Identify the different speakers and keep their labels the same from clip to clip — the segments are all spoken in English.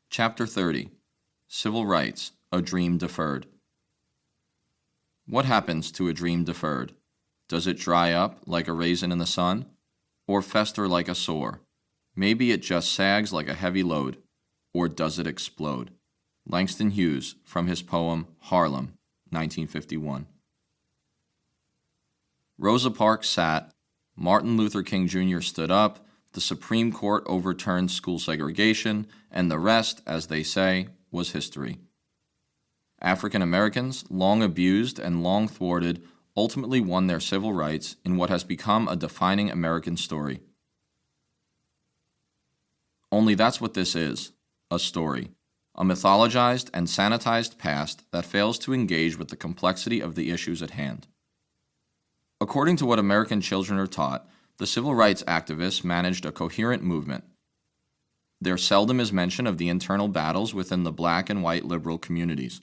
Speaker 1: Chapter 30. Civil Rights, a Dream Deferred. What happens to a dream deferred? Does it dry up like a raisin in the sun? Or fester like a sore? Maybe it just sags like a heavy load. Or does it explode? Langston Hughes, from his poem Harlem, 1951. Rosa Parks sat, Martin Luther King Jr. stood up, the Supreme Court overturned school segregation, and the rest, as they say, was history. African Americans, long abused and long thwarted, ultimately won their civil rights in what has become a defining American story. Only that's what this is, a story, a mythologized and sanitized past that fails to engage with the complexity of the issues at hand. According to what American children are taught, the civil rights activists managed a coherent movement. There seldom is mention of the internal battles within the black and white liberal communities.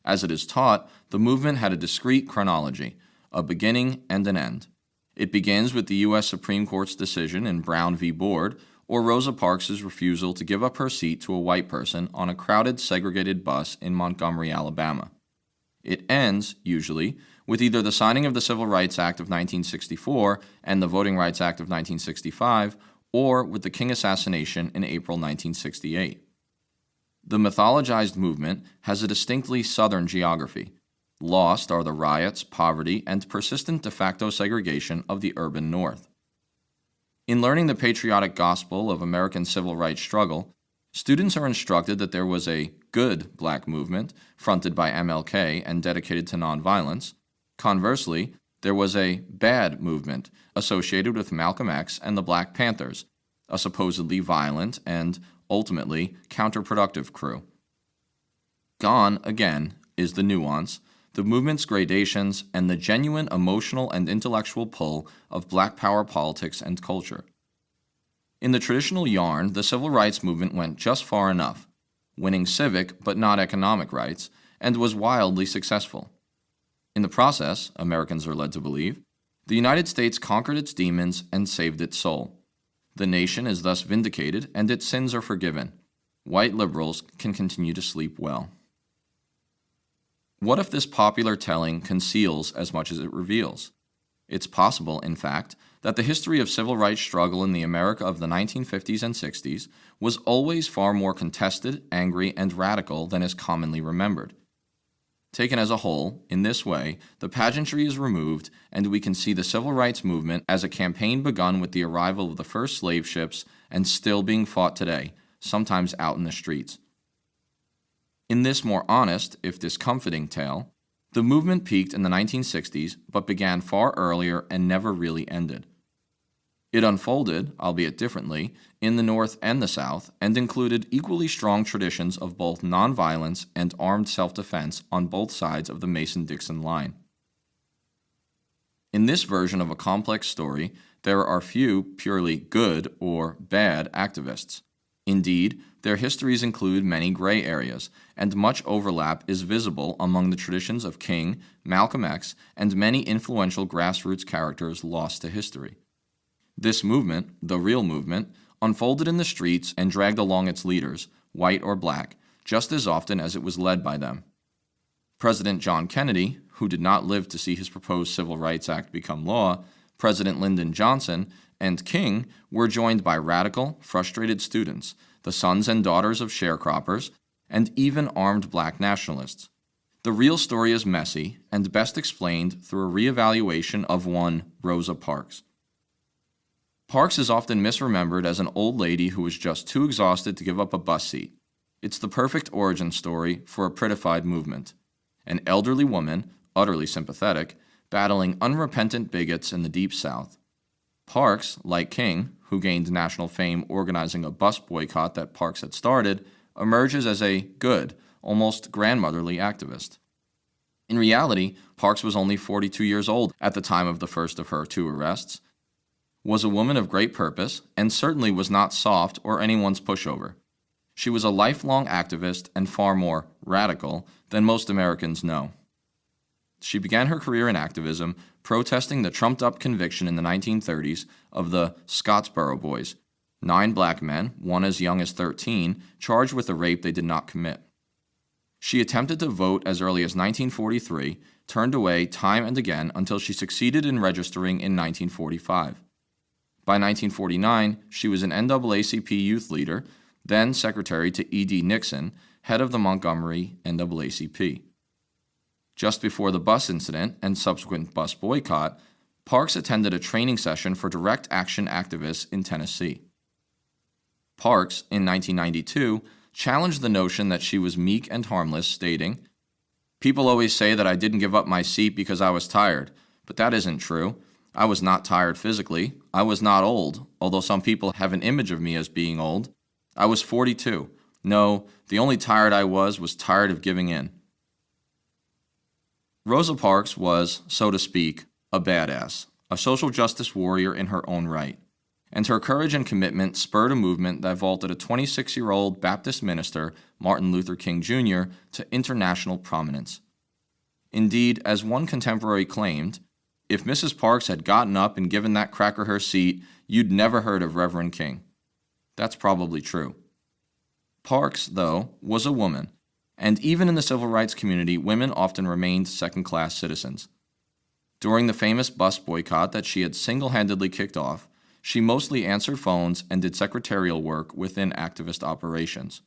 Speaker 1: As it is taught, the movement had a discrete chronology, a beginning and an end. It begins with the U.S. Supreme Court's decision in Brown v. Board, or Rosa Parks' refusal to give up her seat to a white person on a crowded, segregated bus in Montgomery, Alabama. It ends, usually, with either the signing of the Civil Rights Act of 1964 and the Voting Rights Act of 1965, or with the King assassination in April 1968. The mythologized movement has a distinctly Southern geography. Lost are the riots, poverty, and persistent de facto segregation of the urban North. In learning the patriotic gospel of American civil rights struggle, students are instructed that there was a good black movement, fronted by MLK and dedicated to nonviolence. Conversely, there was a bad movement associated with Malcolm X and the Black Panthers, a supposedly violent and, ultimately, counterproductive crew. Gone, again, is the nuance, the movement's gradations, and the genuine emotional and intellectual pull of black power politics and culture. In the traditional yarn, the civil rights movement went just far enough, winning civic but not economic rights, and was wildly successful. In the process, Americans are led to believe, the United States conquered its demons and saved its soul. The nation is thus vindicated and its sins are forgiven. White liberals can continue to sleep well. What if this popular telling conceals as much as it reveals? It's possible, in fact, that the history of civil rights struggle in the America of the 1950s and 60s was always far more contested, angry, and radical than is commonly remembered. Taken as a whole, in this way, the pageantry is removed, and we can see the civil rights movement as a campaign begun with the arrival of the first slave ships and still being fought today, sometimes out in the streets. In this more honest, if discomfiting tale, the movement peaked in the 1960s but began far earlier and never really ended. It unfolded, albeit differently, in the North and the South, and included equally strong traditions of both nonviolence and armed self-defense on both sides of the Mason-Dixon line. In this version of a complex story, there are few purely good or bad activists. Indeed, their histories include many gray areas, and much overlap is visible among the traditions of King, Malcolm X, and many influential grassroots characters lost to history. This movement, the real movement, unfolded in the streets and dragged along its leaders, white or black, just as often as it was led by them. President John Kennedy, who did not live to see his proposed Civil Rights Act become law, President Lyndon Johnson, and King were joined by radical, frustrated students, the sons and daughters of sharecroppers, and even armed black nationalists. The real story is messy and best explained through a reevaluation of one Rosa Parks. Parks is often misremembered as an old lady who was just too exhausted to give up a bus seat. It's the perfect origin story for a prettified movement. An elderly woman, utterly sympathetic, battling unrepentant bigots in the Deep South. Parks, like King, who gained national fame organizing a bus boycott that Parks had started, emerges as a good, almost grandmotherly activist. In reality, Parks was only 42 years old at the time of the first of her 2 arrests, was a woman of great purpose, and certainly was not soft or anyone's pushover. She was a lifelong activist and far more radical than most Americans know. She began her career in activism protesting the trumped-up conviction in the 1930s of the Scottsboro Boys, 9 black men, one as young as 13, charged with a rape they did not commit. She attempted to vote as early as 1943, turned away time and again until she succeeded in registering in 1945. By 1949, she was an NAACP youth leader, then secretary to E.D. Nixon, head of the Montgomery NAACP. Just before the bus incident and subsequent bus boycott, Parks attended a training session for direct action activists in Tennessee. Parks, in 1992, challenged the notion that she was meek and harmless, stating, "People always say that I didn't give up my seat because I was tired, but that isn't true. I was not tired physically. I was not old, although some people have an image of me as being old. I was 42. No, the only tired I was tired of giving in." Rosa Parks was, so to speak, a badass, a social justice warrior in her own right, and her courage and commitment spurred a movement that vaulted a 26-year-old Baptist minister, Martin Luther King Jr., to international prominence. Indeed, as one contemporary claimed, if Mrs. Parks had gotten up and given that cracker her seat, you'd never heard of Reverend King. That's probably true. Parks, though, was a woman, and even in the civil rights community, women often remained second-class citizens. During the famous bus boycott that she had single-handedly kicked off, she mostly answered phones and did secretarial work within activist operations.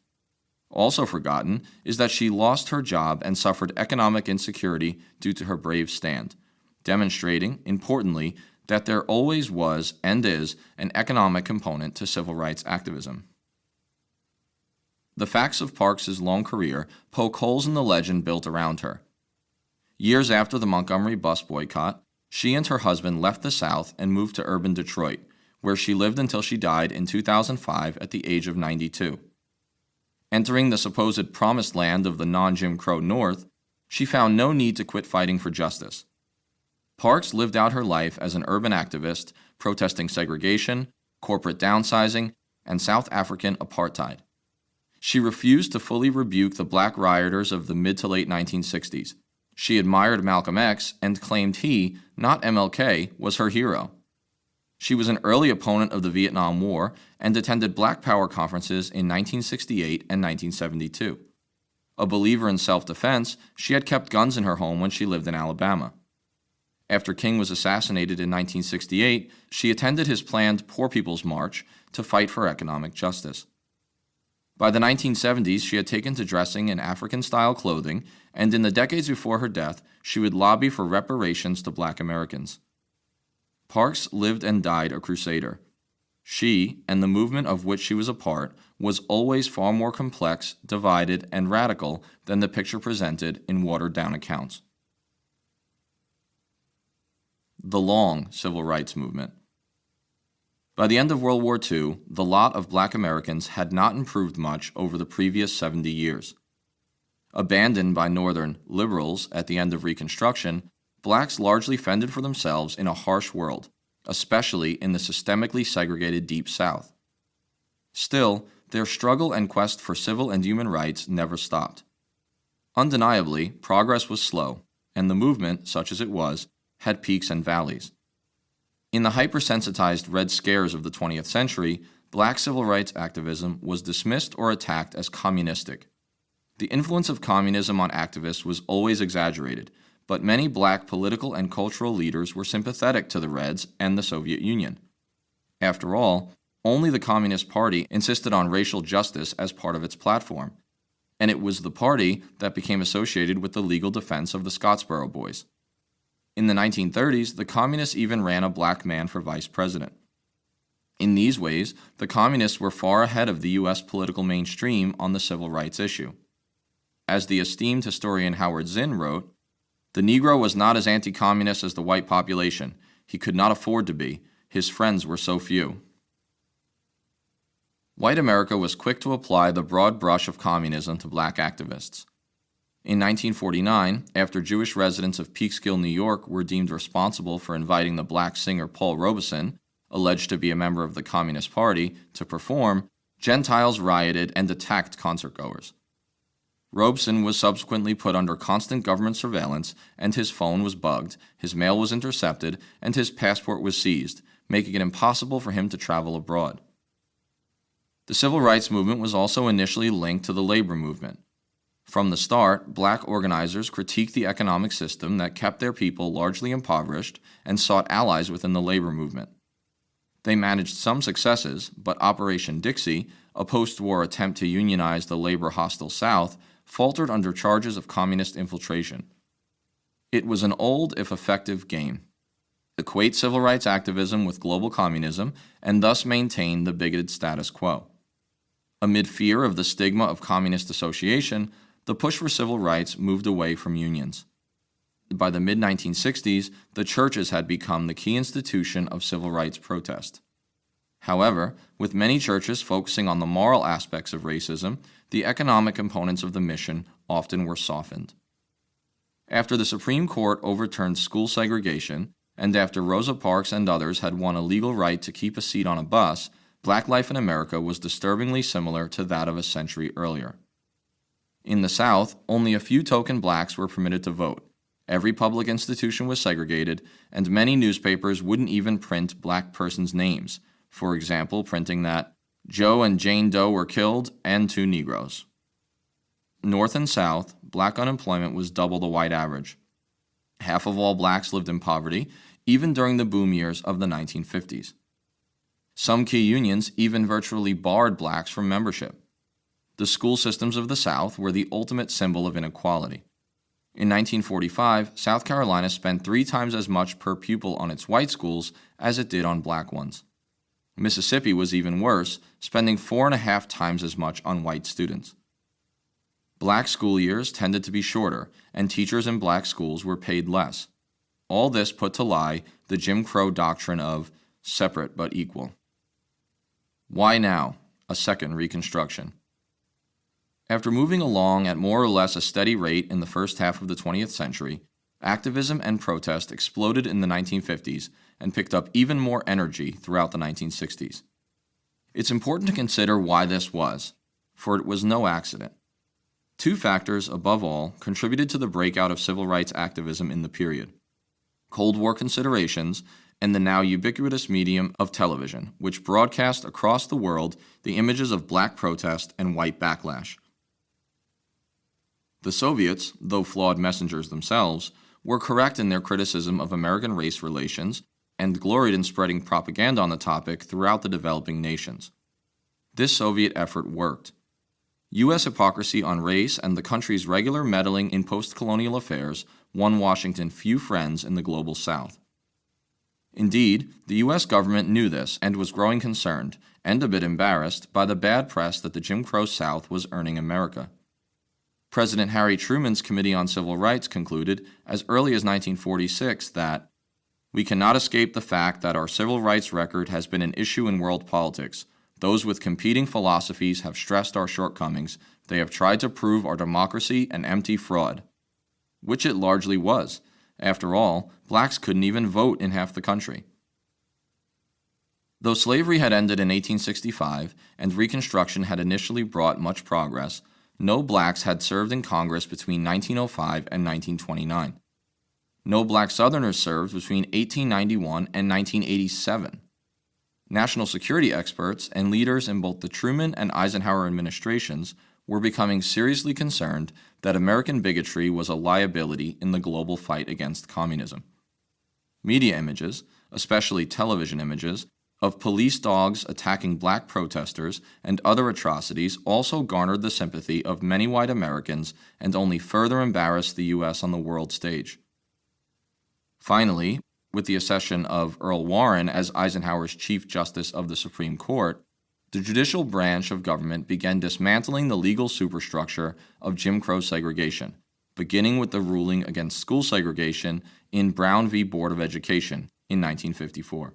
Speaker 1: Also forgotten is that she lost her job and suffered economic insecurity due to her brave stand, demonstrating, importantly, that there always was and is an economic component to civil rights activism. The facts of Parks's long career poke holes in the legend built around her. Years after the Montgomery bus boycott, she and her husband left the South and moved to urban Detroit, where she lived until she died in 2005 at the age of 92. Entering the supposed promised land of the non-Jim Crow North, she found no need to quit fighting for justice. Parks lived out her life as an urban activist, protesting segregation, corporate downsizing, and South African apartheid. She refused to fully rebuke the black rioters of the mid to late 1960s. She admired Malcolm X and claimed he, not MLK, was her hero. She was an early opponent of the Vietnam War and attended Black Power conferences in 1968 and 1972. A believer in self-defense, she had kept guns in her home when she lived in Alabama. After King was assassinated in 1968, she attended his planned Poor People's March to fight for economic justice. By the 1970s, she had taken to dressing in African-style clothing, and in the decades before her death, she would lobby for reparations to Black Americans. Parks lived and died a crusader. She, and the movement of which she was a part, was always far more complex, divided, and radical than the picture presented in watered-down accounts. The long civil rights movement. By the end of World War II, the lot of Black Americans had not improved much over the previous 70 years. Abandoned by Northern liberals at the end of Reconstruction, Blacks largely fended for themselves in a harsh world, especially in the systemically segregated Deep South. Still, their struggle and quest for civil and human rights never stopped. Undeniably, progress was slow, and the movement, such as it was, had peaks and valleys. In the hypersensitized Red Scares of the 20th century, Black civil rights activism was dismissed or attacked as communistic. The influence of communism on activists was always exaggerated, but many Black political and cultural leaders were sympathetic to the Reds and the Soviet Union. After all, only the Communist Party insisted on racial justice as part of its platform, and it was the party that became associated with the legal defense of the Scottsboro Boys. In the 1930s, the Communists even ran a Black man for vice president. In these ways, the Communists were far ahead of the U.S. political mainstream on the civil rights issue. As the esteemed historian Howard Zinn wrote, "The Negro was not as anti-communist as the white population. He could not afford to be. His friends were so few." White America was quick to apply the broad brush of communism to Black activists. In 1949, after Jewish residents of Peekskill, New York were deemed responsible for inviting the Black singer Paul Robeson, alleged to be a member of the Communist Party, to perform, Gentiles rioted and attacked concertgoers. Robeson was subsequently put under constant government surveillance, and his phone was bugged, his mail was intercepted, and his passport was seized, making it impossible for him to travel abroad. The civil rights movement was also initially linked to the labor movement. From the start, black organizers critiqued the economic system that kept their people largely impoverished and sought allies within the labor movement. They managed some successes, but Operation Dixie, a post-war attempt to unionize the labor-hostile South, faltered under charges of communist infiltration. It was an old, if effective, game. Equate civil rights activism with global communism and thus maintain the bigoted status quo. Amid fear of the stigma of communist association, the push for civil rights moved away from unions. By the mid-1960s, the churches had become the key institution of civil rights protest. However, with many churches focusing on the moral aspects of racism, the economic components of the mission often were softened. After the Supreme Court overturned school segregation, and after Rosa Parks and others had won a legal right to keep a seat on a bus, black life in America was disturbingly similar to that of a century earlier. In the South, only a few token blacks were permitted to vote. Every public institution was segregated, and many newspapers wouldn't even print black persons' names, for example, printing that Joe and Jane Doe were killed and 2 Negroes. North and South, black unemployment was double the white average. Half of all blacks lived in poverty, even during the boom years of the 1950s. Some key unions even virtually barred blacks from membership. The school systems of the South were the ultimate symbol of inequality. In 1945, South Carolina spent 3 times as much per pupil on its white schools as it did on black ones. Mississippi was even worse, spending 4.5 times as much on white students. Black school years tended to be shorter, and teachers in black schools were paid less. All this put to lie the Jim Crow doctrine of separate but equal. Why now? A second Reconstruction. After moving along at more or less a steady rate in the first half of the 20th century, activism and protest exploded in the 1950s and picked up even more energy throughout the 1960s. It's important to consider why this was, for it was no accident. 2 factors, above all, contributed to the breakout of civil rights activism in the period: Cold War considerations and the now ubiquitous medium of television, which broadcast across the world the images of black protest and white backlash. The Soviets, though flawed messengers themselves, were correct in their criticism of American race relations and gloried in spreading propaganda on the topic throughout the developing nations. This Soviet effort worked. U.S. hypocrisy on race and the country's regular meddling in post-colonial affairs won Washington few friends in the global South. Indeed, the U.S. government knew this and was growing concerned, and a bit embarrassed, by the bad press that the Jim Crow South was earning America. President Harry Truman's Committee on Civil Rights concluded as early as 1946 that, "We cannot escape the fact that our civil rights record has been an issue in world politics. Those with competing philosophies have stressed our shortcomings. They have tried to prove our democracy an empty fraud." Which it largely was. After all, blacks couldn't even vote in half the country. Though slavery had ended in 1865 and Reconstruction had initially brought much progress, no blacks had served in Congress between 1905 and 1929. No black Southerners served between 1891 and 1987. National security experts and leaders in both the Truman and Eisenhower administrations were becoming seriously concerned that American bigotry was a liability in the global fight against communism. Media images, especially television images, of police dogs attacking black protesters and other atrocities also garnered the sympathy of many white Americans and only further embarrassed the U.S. on the world stage. Finally, with the accession of Earl Warren as Eisenhower's Chief Justice of the Supreme Court, the judicial branch of government began dismantling the legal superstructure of Jim Crow segregation, beginning with the ruling against school segregation in Brown v. Board of Education in 1954.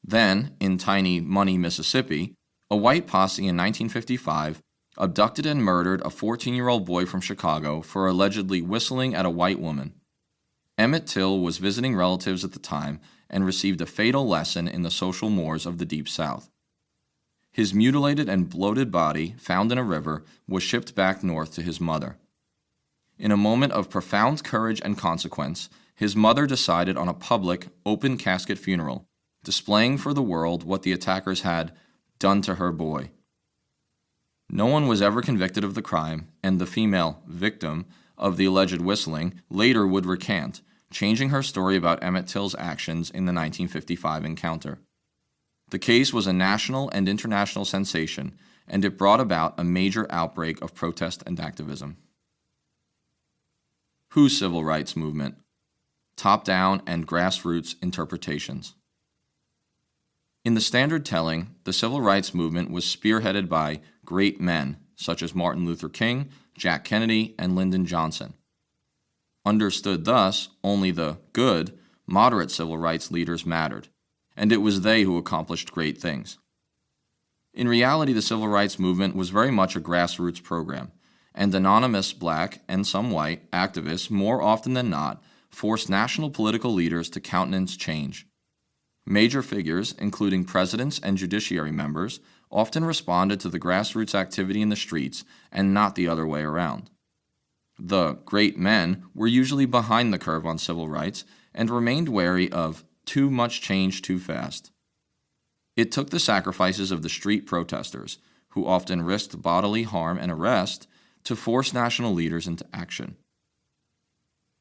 Speaker 1: Then, in tiny Money, Mississippi, a white posse in 1955 abducted and murdered a 14-year-old boy from Chicago for allegedly whistling at a white woman. Emmett Till was visiting relatives at the time and received a fatal lesson in the social mores of the Deep South. His mutilated and bloated body, found in a river, was shipped back north to his mother. In a moment of profound courage and consequence, his mother decided on a public, open-casket funeral, displaying for the world what the attackers had done to her boy. No one was ever convicted of the crime, and the female victim of the alleged whistling later would recant, changing her story about Emmett Till's actions in the 1955 encounter. The case was a national and international sensation, and it brought about a major outbreak of protest and activism. Whose civil rights movement? Top-down and grassroots interpretations. In the standard telling, the civil rights movement was spearheaded by great men such as Martin Luther King, Jack Kennedy, and Lyndon Johnson. Understood thus, only the good, moderate civil rights leaders mattered, and it was they who accomplished great things. In reality, the civil rights movement was very much a grassroots program, and anonymous black and some white activists, more often than not, forced national political leaders to countenance change. Major figures, including presidents and judiciary members, often responded to the grassroots activity in the streets and not the other way around. The great men were usually behind the curve on civil rights and remained wary of too much change too fast. It took the sacrifices of the street protesters, who often risked bodily harm and arrest, to force national leaders into action.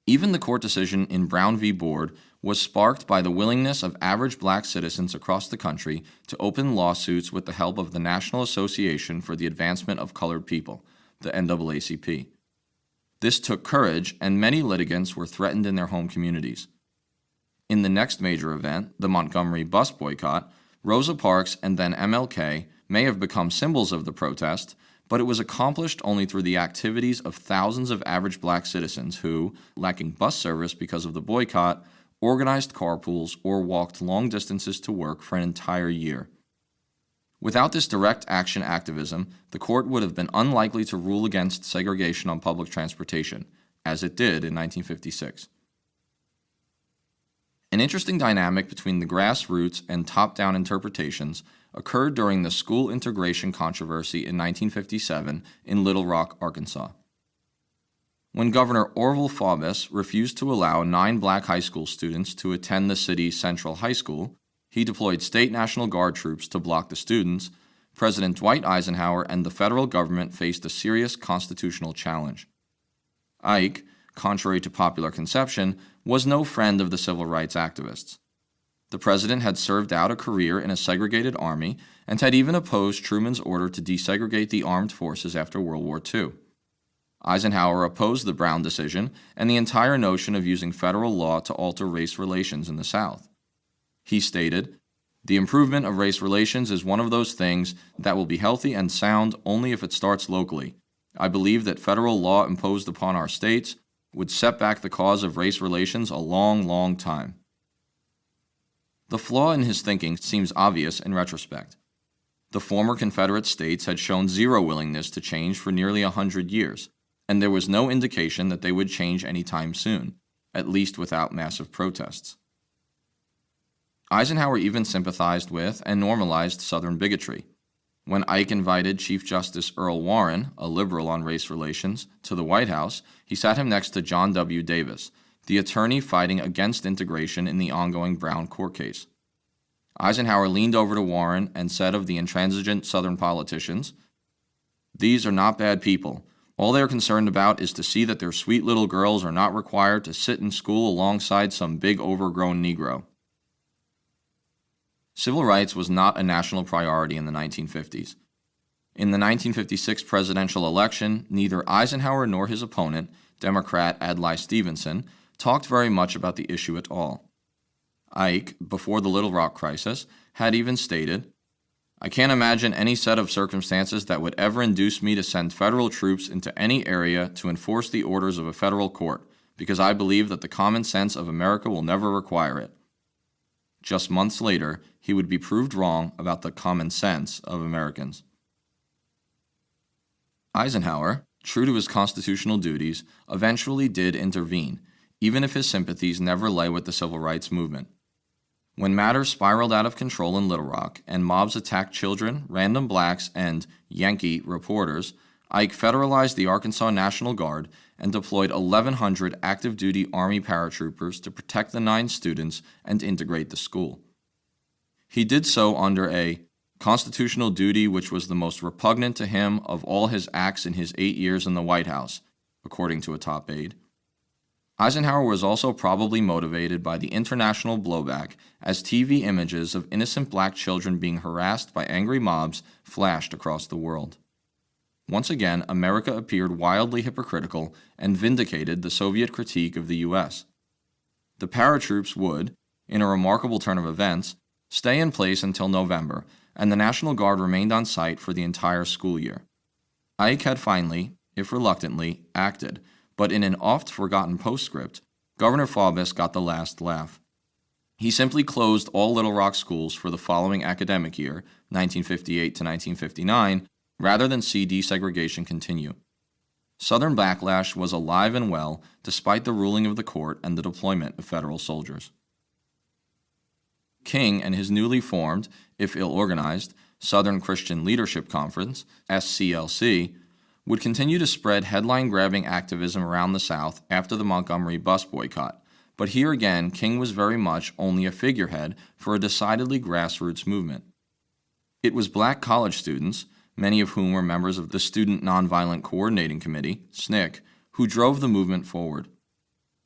Speaker 1: Even the court decision in Brown v. Board was sparked by the willingness of average black citizens across the country to open lawsuits with the help of the National Association for the Advancement of Colored People, the NAACP. This took courage, and many litigants were threatened in their home communities. In the next major event, the Montgomery bus boycott, Rosa Parks and then MLK may have become symbols of the protest, but it was accomplished only through the activities of thousands of average black citizens who, lacking bus service because of the boycott, organized carpools or walked long distances to work for an entire year. Without this direct action activism, the court would have been unlikely to rule against segregation on public transportation, as it did in 1956. An interesting dynamic between the grassroots and top-down interpretations occurred during the school integration controversy in 1957 in Little Rock, Arkansas. When Governor Orville Faubus refused to allow 9 black high school students to attend the city's Central High School, he deployed state National Guard troops to block the students. President Dwight Eisenhower and the federal government faced a serious constitutional challenge. Ike, contrary to popular conception, was no friend of the civil rights activists. The president had served out a career in a segregated army and had even opposed Truman's order to desegregate the armed forces after World War II. Eisenhower opposed the Brown decision and the entire notion of using federal law to alter race relations in the South. He stated, "The improvement of race relations is one of those things that will be healthy and sound only if it starts locally. I believe that federal law imposed upon our states would set back the cause of race relations a long, long time." The flaw in his thinking seems obvious in retrospect. The former Confederate states had shown zero willingness to change for nearly 100 years, and there was no indication that they would change anytime soon, at least without massive protests. Eisenhower even sympathized with and normalized Southern bigotry. When Ike invited Chief Justice Earl Warren, a liberal on race relations, to the White House, he sat him next to John W. Davis, the attorney fighting against integration in the ongoing Brown court case. Eisenhower leaned over to Warren and said of the intransigent Southern politicians, "These are not bad people. All they are concerned about is to see that their sweet little girls are not required to sit in school alongside some big overgrown Negro." Civil rights was not a national priority in the 1950s. In the 1956 presidential election, neither Eisenhower nor his opponent, Democrat Adlai Stevenson, talked very much about the issue at all. Ike, before the Little Rock crisis, had even stated, "I can't imagine any set of circumstances that would ever induce me to send federal troops into any area to enforce the orders of a federal court, because I believe that the common sense of America will never require it." Just months later, he would be proved wrong about the common sense of Americans. Eisenhower, true to his constitutional duties, eventually did intervene, even if his sympathies never lay with the civil rights movement. When matters spiraled out of control in Little Rock and mobs attacked children, random blacks, and Yankee reporters, Ike federalized the Arkansas National Guard and deployed 1,100 active-duty Army paratroopers to protect the 9 students and integrate the school. He did so under a constitutional duty which was the most repugnant to him of all his acts in his 8 years in the White House, according to a top aide. Eisenhower was also probably motivated by the international blowback as TV images of innocent black children being harassed by angry mobs flashed across the world. Once again, America appeared wildly hypocritical and vindicated the Soviet critique of the U.S. The paratroops would, in a remarkable turn of events, stay in place until November, and the National Guard remained on site for the entire school year. Ike had finally, if reluctantly, acted, but in an oft-forgotten postscript, Governor Faubus got the last laugh. He simply closed all Little Rock schools for the following academic year, 1958 to 1959, rather than see desegregation continue. Southern backlash was alive and well despite the ruling of the court and the deployment of federal soldiers. King and his newly formed, if ill-organized, Southern Christian Leadership Conference, SCLC, would continue to spread headline-grabbing activism around the South after the Montgomery bus boycott, but here again King was very much only a figurehead for a decidedly grassroots movement. It was black college students, many of whom were members of the Student Nonviolent Coordinating Committee, SNCC, who drove the movement forward.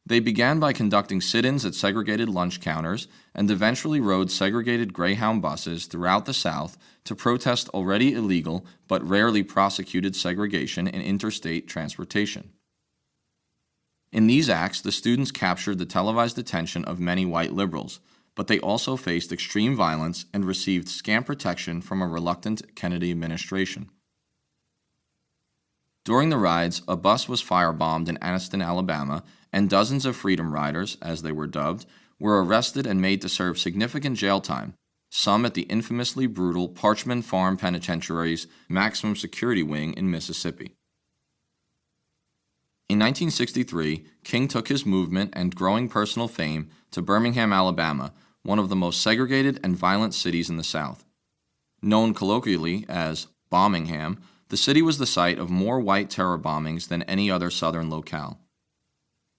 Speaker 1: They began by conducting sit-ins at segregated lunch counters and eventually rode segregated Greyhound buses throughout the South to protest already illegal but rarely prosecuted segregation in interstate transportation. In these acts, the students captured the televised attention of many white liberals, but they also faced extreme violence and received scant protection from a reluctant Kennedy administration. During the rides, a bus was firebombed in Anniston, Alabama, and dozens of Freedom Riders, as they were dubbed, were arrested and made to serve significant jail time, some at the infamously brutal Parchman Farm Penitentiary's maximum security wing in Mississippi. In 1963, King took his movement and growing personal fame to Birmingham, Alabama, one of the most segregated and violent cities in the South. Known colloquially as Bombingham, the city was the site of more white terror bombings than any other Southern locale.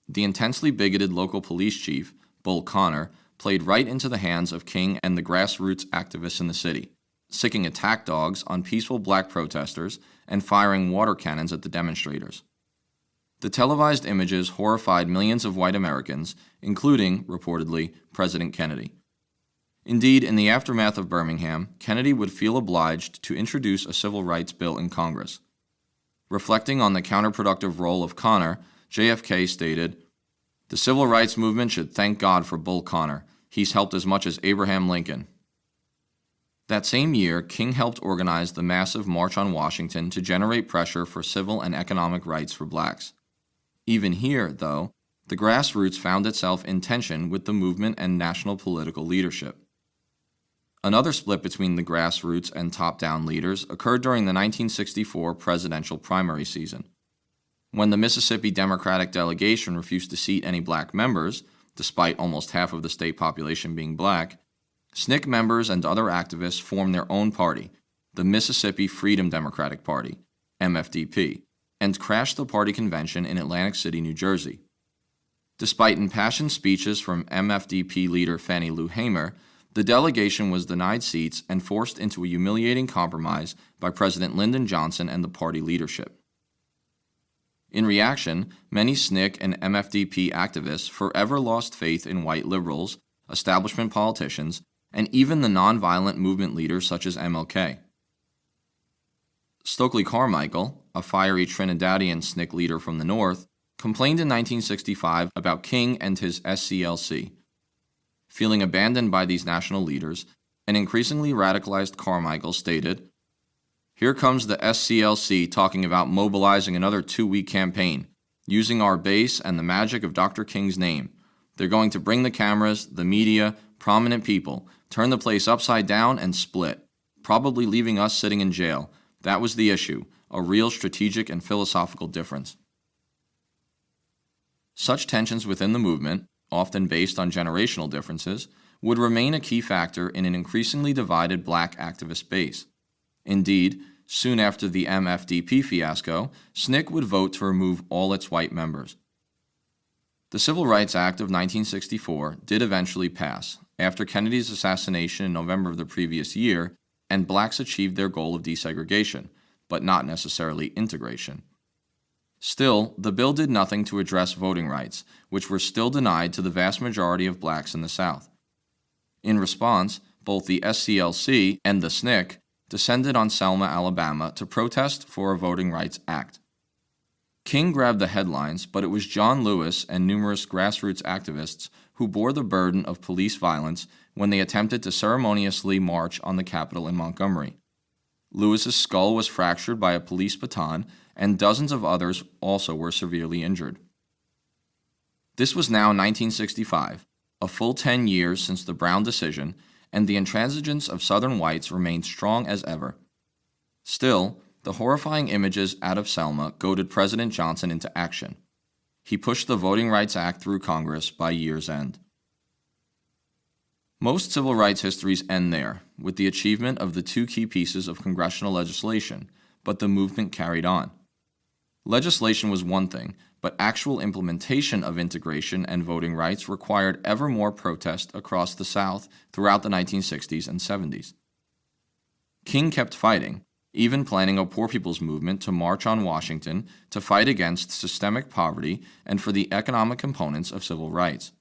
Speaker 1: The intensely bigoted local police chief, Bull Connor, played right into the hands of King and the grassroots activists in the city, sicking attack dogs on peaceful black protesters and firing water cannons at the demonstrators. The televised images horrified millions of white Americans, including, reportedly, President Kennedy. Indeed, in the aftermath of Birmingham, Kennedy would feel obliged to introduce a civil rights bill in Congress. Reflecting on the counterproductive role of Connor, JFK stated, "The civil rights movement should thank God for Bull Connor. He's helped as much as Abraham Lincoln." That same year, King helped organize the massive March on Washington to generate pressure for civil and economic rights for blacks. Even here, though, the grassroots found itself in tension with the movement and national political leadership. Another split between the grassroots and top-down leaders occurred during the 1964 presidential primary season. When the Mississippi Democratic delegation refused to seat any black members, despite almost half of the state population being black, SNCC members and other activists formed their own party, the Mississippi Freedom Democratic Party, MFDP, and crashed the party convention in Atlantic City, New Jersey. Despite impassioned speeches from MFDP leader Fannie Lou Hamer, the delegation was denied seats and forced into a humiliating compromise by President Lyndon Johnson and the party leadership. In reaction, many SNCC and MFDP activists forever lost faith in white liberals, establishment politicians, and even the nonviolent movement leaders such as MLK. Stokely Carmichael, a fiery Trinidadian SNCC leader from the North, complained in 1965 about King and his SCLC. Feeling abandoned by these national leaders, an increasingly radicalized Carmichael stated, "Here comes the SCLC talking about mobilizing another 2-week campaign, using our base and the magic of Dr. King's name. They're going to bring the cameras, the media, prominent people, turn the place upside down and split, probably leaving us sitting in jail. That was the issue, a real strategic and philosophical difference." Such tensions within the movement, often based on generational differences, would remain a key factor in an increasingly divided black activist base. Indeed, soon after the MFDP fiasco, SNCC would vote to remove all its white members. The Civil Rights Act of 1964 did eventually pass. After Kennedy's assassination in November of the previous year, and blacks achieved their goal of desegregation, but not necessarily integration. Still, the bill did nothing to address voting rights, which were still denied to the vast majority of blacks in the South. In response, both the SCLC and the SNCC descended on Selma, Alabama to protest for a Voting Rights Act. King grabbed the headlines, but it was John Lewis and numerous grassroots activists who bore the burden of police violence when they attempted to ceremoniously march on the Capitol in Montgomery. Lewis's skull was fractured by a police baton, and dozens of others also were severely injured. This was now 1965, a full 10 years since the Brown decision, and the intransigence of Southern whites remained strong as ever. Still, the horrifying images out of Selma goaded President Johnson into action. He pushed the Voting Rights Act through Congress by year's end. Most civil rights histories end there, with the achievement of the two key pieces of congressional legislation, but the movement carried on. Legislation was one thing, but actual implementation of integration and voting rights required ever more protest across the South throughout the 1960s and 70s. King kept fighting, even planning a poor people's movement to march on Washington to fight against systemic poverty and for the economic components of civil rights.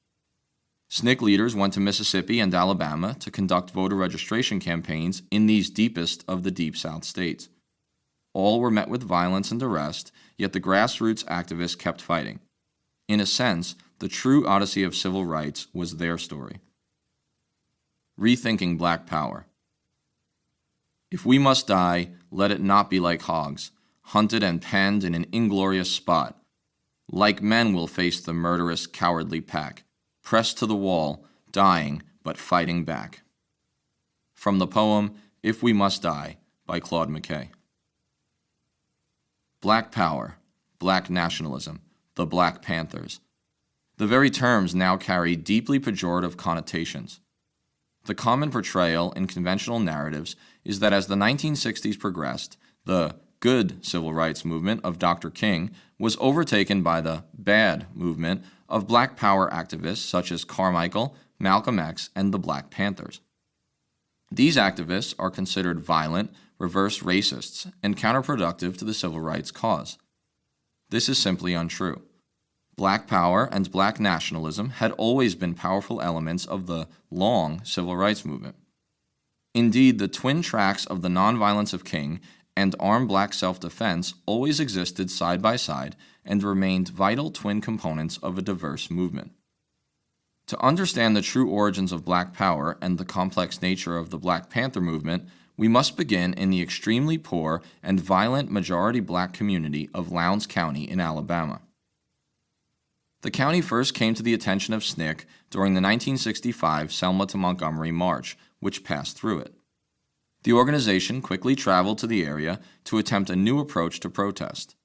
Speaker 1: SNCC leaders went to Mississippi and Alabama to conduct voter registration campaigns in these deepest of the Deep South states. All were met with violence and arrest, yet the grassroots activists kept fighting. In a sense, the true odyssey of civil rights was their story. Rethinking Black Power. If we must die, let it not be like hogs, hunted and penned in an inglorious spot. Like men we'll face the murderous, cowardly pack, pressed to the wall, dying but fighting back. From the poem, If We Must Die, by Claude McKay. Black Power, Black Nationalism, the Black Panthers. The very terms now carry deeply pejorative connotations. The common portrayal in conventional narratives is that as the 1960s progressed, the good civil rights movement of Dr. King was overtaken by the bad movement of Black Power activists such as Carmichael, Malcolm X, and the Black Panthers. These activists are considered violent, reverse racists, and counterproductive to the civil rights cause. This is simply untrue. Black power and black nationalism had always been powerful elements of the long civil rights movement. Indeed, the twin tracks of the nonviolence of King and armed black self-defense always existed side by side and remained vital twin components of a diverse movement. To understand the true origins of Black Power and the complex nature of the Black Panther movement, we must begin in the extremely poor and violent majority black community of Lowndes County in Alabama. The county first came to the attention of SNCC during the 1965 Selma to Montgomery March, which passed through it. The organization quickly traveled to the area to attempt a new approach to protest.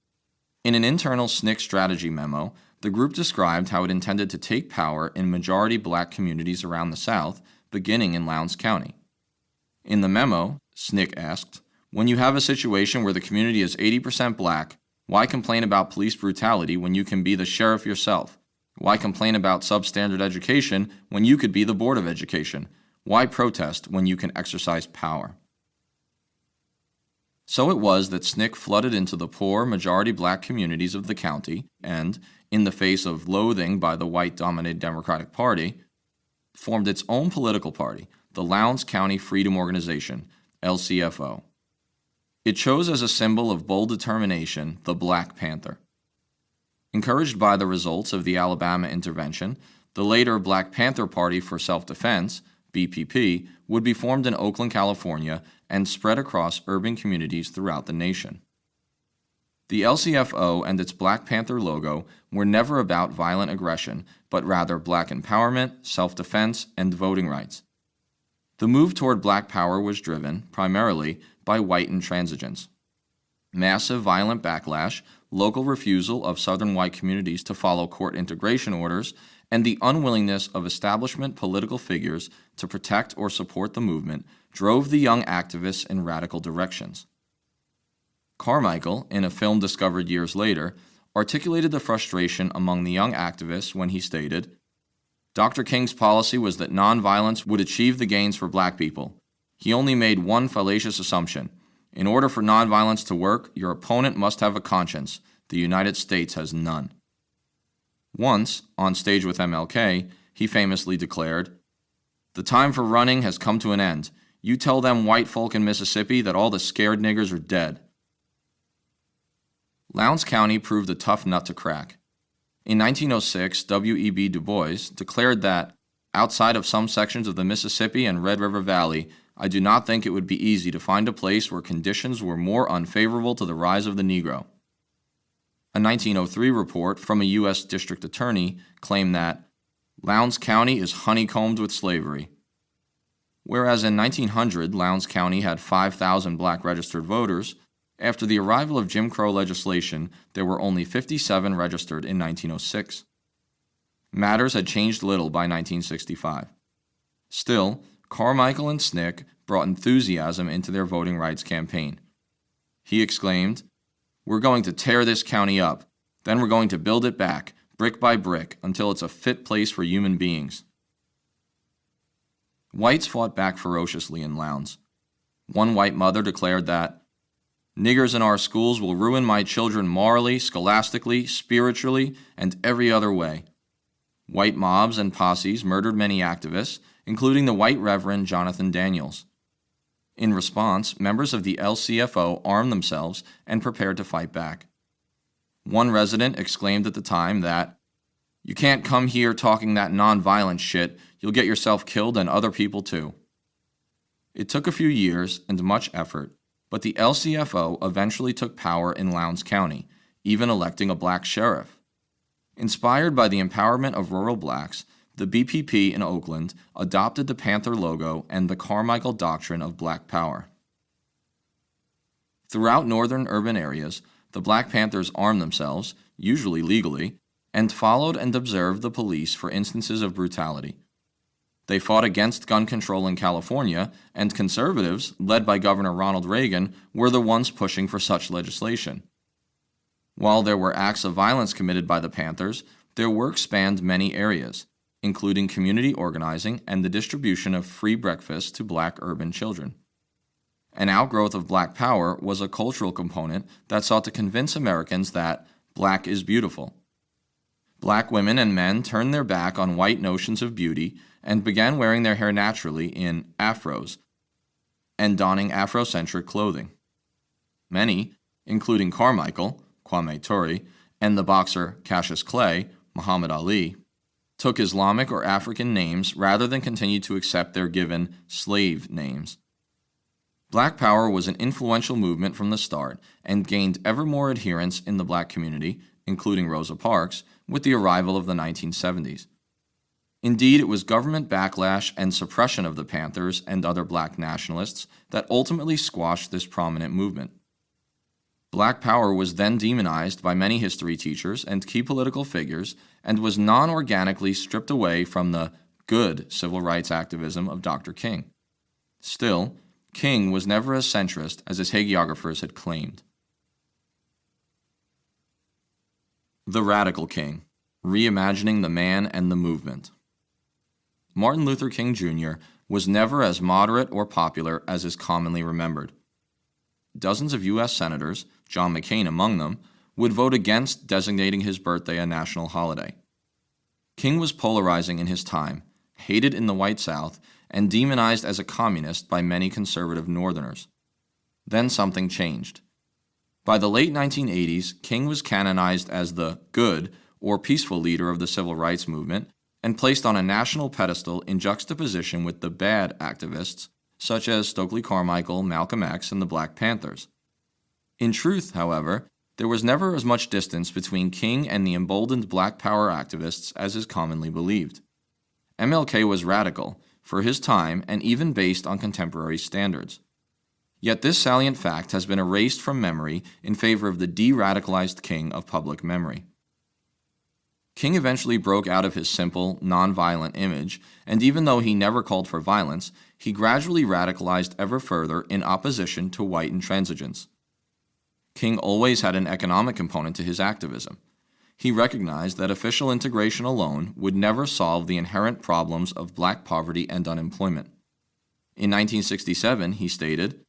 Speaker 1: In an internal SNCC strategy memo, the group described how it intended to take power in majority black communities around the South, beginning in Lowndes County. In the memo, SNCC asked, "When you have a situation where the community is 80% black, why complain about police brutality when you can be the sheriff yourself? Why complain about substandard education when you could be the Board of Education? Why protest when you can exercise power?" So it was that SNCC flooded into the poor majority black communities of the county and, in the face of loathing by the white-dominated Democratic Party, formed its own political party, the Lowndes County Freedom Organization, LCFO. It chose as a symbol of bold determination the Black Panther. Encouraged by the results of the Alabama intervention, the later Black Panther Party for Self-Defense, BPP, would be formed in Oakland, California, and spread across urban communities throughout the nation. The LCFO and its Black Panther logo were never about violent aggression, but rather black empowerment, self-defense, and voting rights. The move toward black power was driven, primarily, by white intransigence. Massive violent backlash, local refusal of Southern white communities to follow court integration orders, and the unwillingness of establishment political figures to protect or support the movement drove the young activists in radical directions. Carmichael, in a film discovered years later, articulated the frustration among the young activists when he stated, "Dr. King's policy was that nonviolence would achieve the gains for black people. He only made one fallacious assumption. In order for nonviolence to work, your opponent must have a conscience. The United States has none. Once, on stage with MLK, he famously declared, "The time for running has come to an end. You tell them white folk in Mississippi that all the scared niggers are dead." Lowndes County proved a tough nut to crack. In 1906, W.E.B. Du Bois declared that, "Outside of some sections of the Mississippi and Red River Valley, I do not think it would be easy to find a place where conditions were more unfavorable to the rise of the Negro." A 1903 report from a U.S. district attorney claimed that Lowndes County is honeycombed with slavery. Whereas in 1900, Lowndes County had 5,000 black registered voters, after the arrival of Jim Crow legislation, there were only 57 registered in 1906. Matters had changed little by 1965. Still, Carmichael and Snick brought enthusiasm into their voting rights campaign. He exclaimed, "We're going to tear this county up. Then we're going to build it back, brick by brick, until it's a fit place for human beings." Whites fought back ferociously in Lowndes. One white mother declared that, "Niggers in our schools will ruin my children morally, scholastically, spiritually, and every other way." White mobs and posses murdered many activists, including the white Reverend Jonathan Daniels. In response, members of the LCFO armed themselves and prepared to fight back. One resident exclaimed at the time that, "You can't come here talking that nonviolent shit. You'll get yourself killed and other people too." It took a few years and much effort, but the LCFO eventually took power in Lowndes County, even electing a black sheriff. Inspired by the empowerment of rural blacks, the BPP in Oakland adopted the Panther logo and the Carmichael doctrine of Black Power. Throughout northern urban areas, the Black Panthers armed themselves, usually legally, and followed and observed the police for instances of brutality. They fought against gun control in California, and conservatives, led by Governor Ronald Reagan, were the ones pushing for such legislation. While there were acts of violence committed by the Panthers, their work spanned many areas, including community organizing and the distribution of free breakfasts to black urban children. An outgrowth of Black Power was a cultural component that sought to convince Americans that black is beautiful. Black women and men turned their back on white notions of beauty and began wearing their hair naturally in afros and donning Afrocentric clothing. Many, including Carmichael, Kwame Ture, and the boxer Cassius Clay, Muhammad Ali, took Islamic or African names rather than continue to accept their given slave names. Black Power was an influential movement from the start and gained ever more adherents in the black community, including Rosa Parks, with the arrival of the 1970s. Indeed, it was government backlash and suppression of the Panthers and other black nationalists that ultimately squashed this prominent movement. Black Power was then demonized by many history teachers and key political figures and was non-organically stripped away from the good civil rights activism of Dr. King. Still, King was never as centrist as his hagiographers had claimed. The Radical King, Reimagining the Man and the Movement. Martin Luther King Jr. was never as moderate or popular as is commonly remembered. Dozens of U.S. senators, John McCain among them, would vote against designating his birthday a national holiday. King was polarizing in his time, hated in the white South, and demonized as a communist by many conservative Northerners. Then something changed. By the late 1980s, King was canonized as the good or peaceful leader of the civil rights movement and placed on a national pedestal in juxtaposition with the bad activists such as Stokely Carmichael, Malcolm X, and the Black Panthers. In truth, however, there was never as much distance between King and the emboldened Black Power activists as is commonly believed. MLK was radical, for his time, and even based on contemporary standards. Yet this salient fact has been erased from memory in favor of the de-radicalized King of public memory. King eventually broke out of his simple, non-violent image, and even though he never called for violence, he gradually radicalized ever further in opposition to white intransigence. King always had an economic component to his activism. He recognized that official integration alone would never solve the inherent problems of black poverty and unemployment. In 1967, he stated,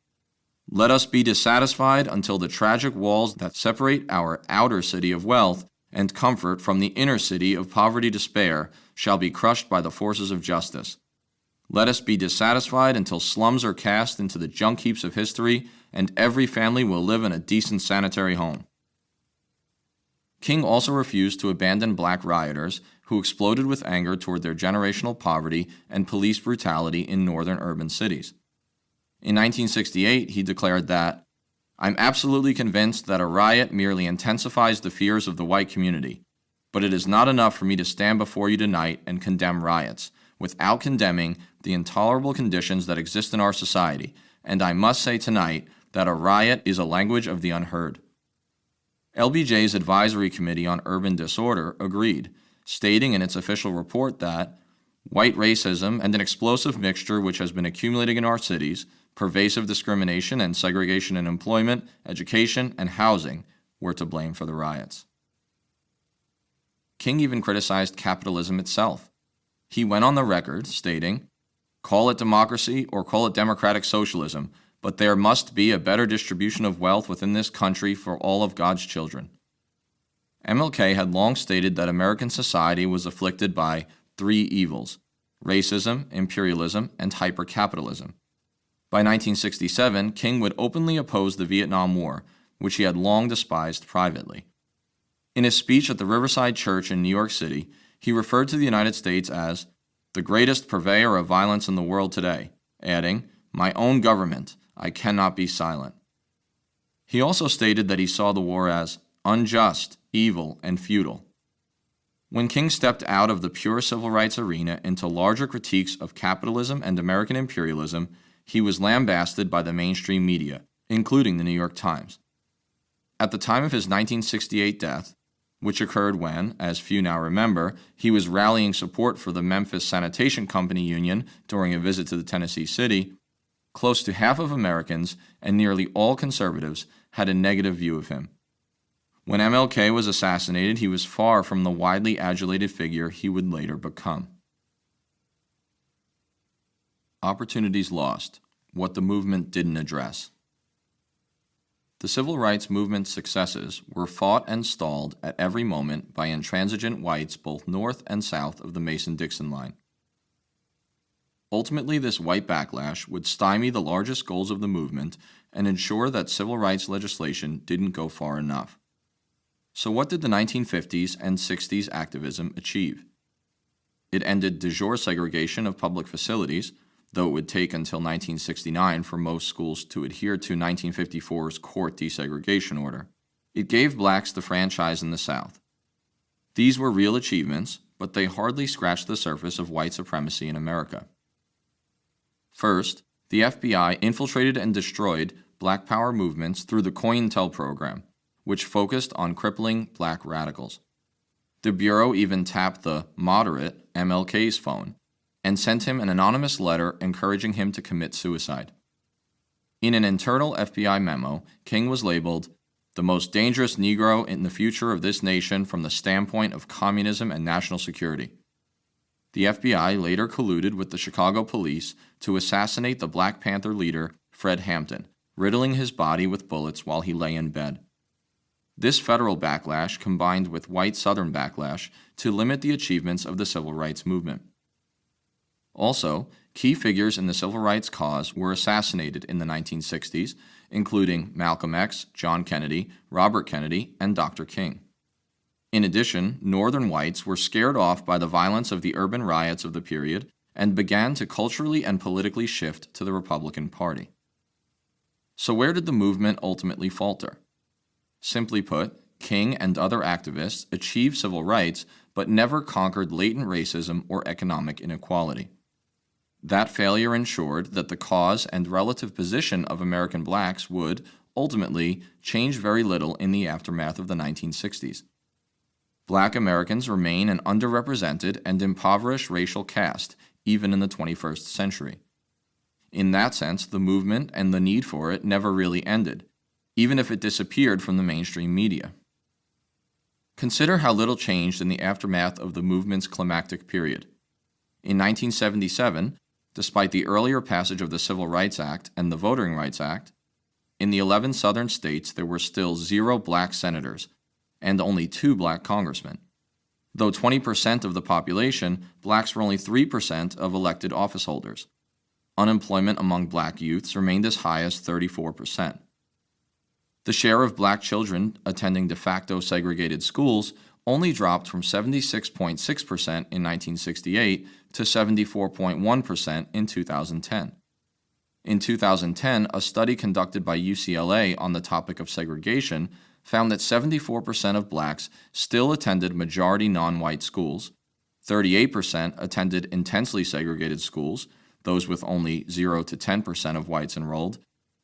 Speaker 1: "Let us be dissatisfied until the tragic walls that separate our outer city of wealth and comfort from the inner city of poverty-despair shall be crushed by the forces of justice. Let us be dissatisfied until slums are cast into the junk heaps of history and every family will live in a decent sanitary home." King also refused to abandon black rioters who exploded with anger toward their generational poverty and police brutality in northern urban cities. In 1968, he declared that, "I'm absolutely convinced that a riot merely intensifies the fears of the white community, but it is not enough for me to stand before you tonight and condemn riots, without condemning the intolerable conditions that exist in our society, and I must say tonight that a riot is a language of the unheard." LBJ's Advisory Committee on Urban Disorder agreed, stating in its official report that white racism and an explosive mixture which has been accumulating in our cities, pervasive discrimination and segregation in employment, education, and housing were to blame for the riots. King even criticized capitalism itself. He went on the record stating, "Call it democracy or call it democratic socialism, but there must be a better distribution of wealth within this country for all of God's children." MLK had long stated that American society was afflicted by three evils: racism, imperialism, and hypercapitalism. By 1967, King would openly oppose the Vietnam War, which he had long despised privately. In his speech at the Riverside Church in New York City, he referred to the United States as the greatest purveyor of violence in the world today, adding, "My own government, I cannot be silent." He also stated that he saw the war as unjust, evil, and futile. When King stepped out of the pure civil rights arena into larger critiques of capitalism and American imperialism, he was lambasted by the mainstream media, including the New York Times. At the time of his 1968 death, which occurred when, as few now remember, he was rallying support for the Memphis Sanitation Company Union during a visit to the Tennessee City, close to half of Americans and nearly all conservatives had a negative view of him. When MLK was assassinated, he was far from the widely adulated figure he would later become. Opportunities lost, what the movement didn't address. The civil rights movement's successes were fought and stalled at every moment by intransigent whites both north and south of the Mason-Dixon line. Ultimately, this white backlash would stymie the largest goals of the movement and ensure that civil rights legislation didn't go far enough. So what did the 1950s and 60s activism achieve? It ended de jure segregation of public facilities, though it would take until 1969 for most schools to adhere to 1954's court desegregation order. It gave blacks the franchise in the South. These were real achievements, but they hardly scratched the surface of white supremacy in America. First, the FBI infiltrated and destroyed Black Power movements through the COINTELPRO program, which focused on crippling black radicals. The Bureau even tapped the moderate MLK's phone and sent him an anonymous letter encouraging him to commit suicide. In an internal FBI memo, King was labeled the most dangerous Negro in the future of this nation from the standpoint of communism and national security. The FBI later colluded with the Chicago police to assassinate the Black Panther leader, Fred Hampton, riddling his body with bullets while he lay in bed. This federal backlash combined with white Southern backlash to limit the achievements of the civil rights movement. Also, key figures in the civil rights cause were assassinated in the 1960s, including Malcolm X, John Kennedy, Robert Kennedy, and Dr. King. In addition, Northern whites were scared off by the violence of the urban riots of the period and began to culturally and politically shift to the Republican Party. So where did the movement ultimately falter? Simply put, King and other activists achieved civil rights but never conquered latent racism or economic inequality. That failure ensured that the cause and relative position of American blacks would, ultimately, change very little in the aftermath of the 1960s. Black Americans remain an underrepresented and impoverished racial caste, even in the 21st century. In that sense, the movement and the need for it never really ended, even if it disappeared from the mainstream media. Consider how little changed in the aftermath of the movement's climactic period. In 1977, Despite the earlier passage of the Civil Rights Act and the Voting Rights Act, in the 11 southern states there were still 0 black senators and only 2 black congressmen. Though 20% of the population, blacks were only 3% of elected office holders. Unemployment among black youths remained as high as 34%. The share of black children attending de facto segregated schools only dropped from 76.6% in 1968 to 74.1% in 2010. In 2010, a study conducted by UCLA on the topic of segregation found that 74% of blacks still attended majority non-white schools, 38% attended intensely segregated schools, those with only 0 to 10% of whites enrolled,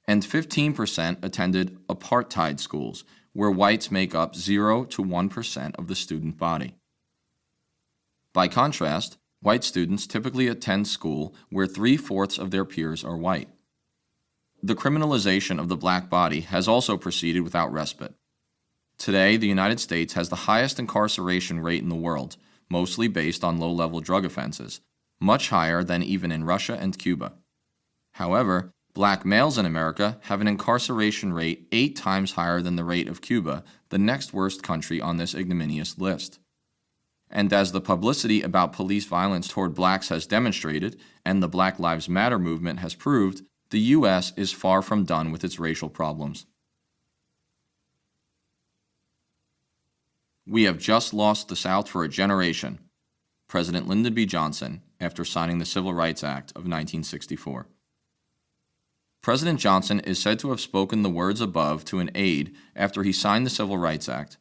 Speaker 1: and 15% attended apartheid schools, where whites make up 0 to 1% of the student body. By contrast, white students typically attend school where 3/4 of their peers are white. The criminalization of the black body has also proceeded without respite. Today, the United States has the highest incarceration rate in the world, mostly based on low-level drug offenses, much higher than even in Russia and Cuba. However, black males in America have an incarceration rate 8 times higher than the rate of Cuba, the next worst country on this ignominious list. And as the publicity about police violence toward blacks has demonstrated, and the Black Lives Matter movement has proved, the U.S. is far from done with its racial problems. We have just lost the South for a generation, President Lyndon B. Johnson, after signing the Civil Rights Act of 1964. President Johnson is said to have spoken the words above to an aide after he signed the Civil Rights Act.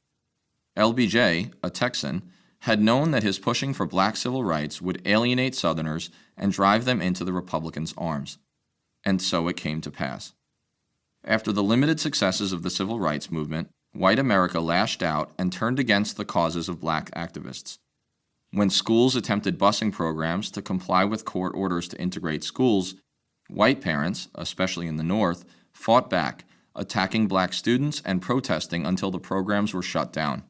Speaker 1: LBJ, a Texan, had known that his pushing for black civil rights would alienate Southerners and drive them into the Republicans' arms. And so it came to pass. After the limited successes of the civil rights movement, white America lashed out and turned against the causes of black activists. When schools attempted busing programs to comply with court orders to integrate schools, white parents, especially in the North, fought back, attacking black students and protesting until the programs were shut down.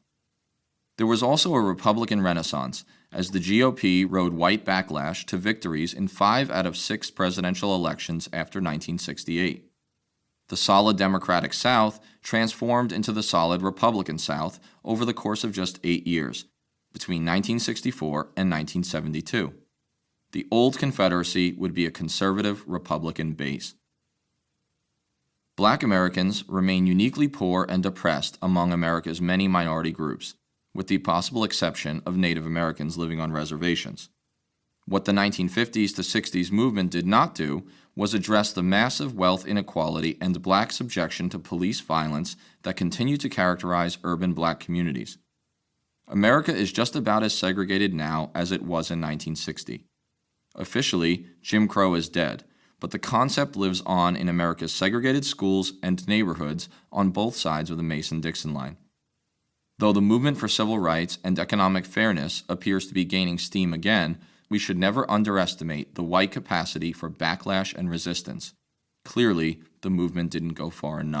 Speaker 1: There was also a Republican renaissance, as the GOP rode white backlash to victories in 5 out of 6 presidential elections after 1968. The solid Democratic South transformed into the solid Republican South over the course of just 8 years, between 1964 and 1972. The old Confederacy would be a conservative Republican base. Black Americans remain uniquely poor and oppressed among America's many minority groups, with the possible exception of Native Americans living on reservations. What the 1950s to 60s movement did not do was address the massive wealth inequality and black subjection to police violence that continue to characterize urban black communities. America is just about as segregated now as it was in 1960. Officially, Jim Crow is dead, but the concept lives on in America's segregated schools and neighborhoods on both sides of the Mason-Dixon line. Though the movement for civil rights and economic fairness appears to be gaining steam again, we should never underestimate the white capacity for backlash and resistance. Clearly, the movement didn't go far enough.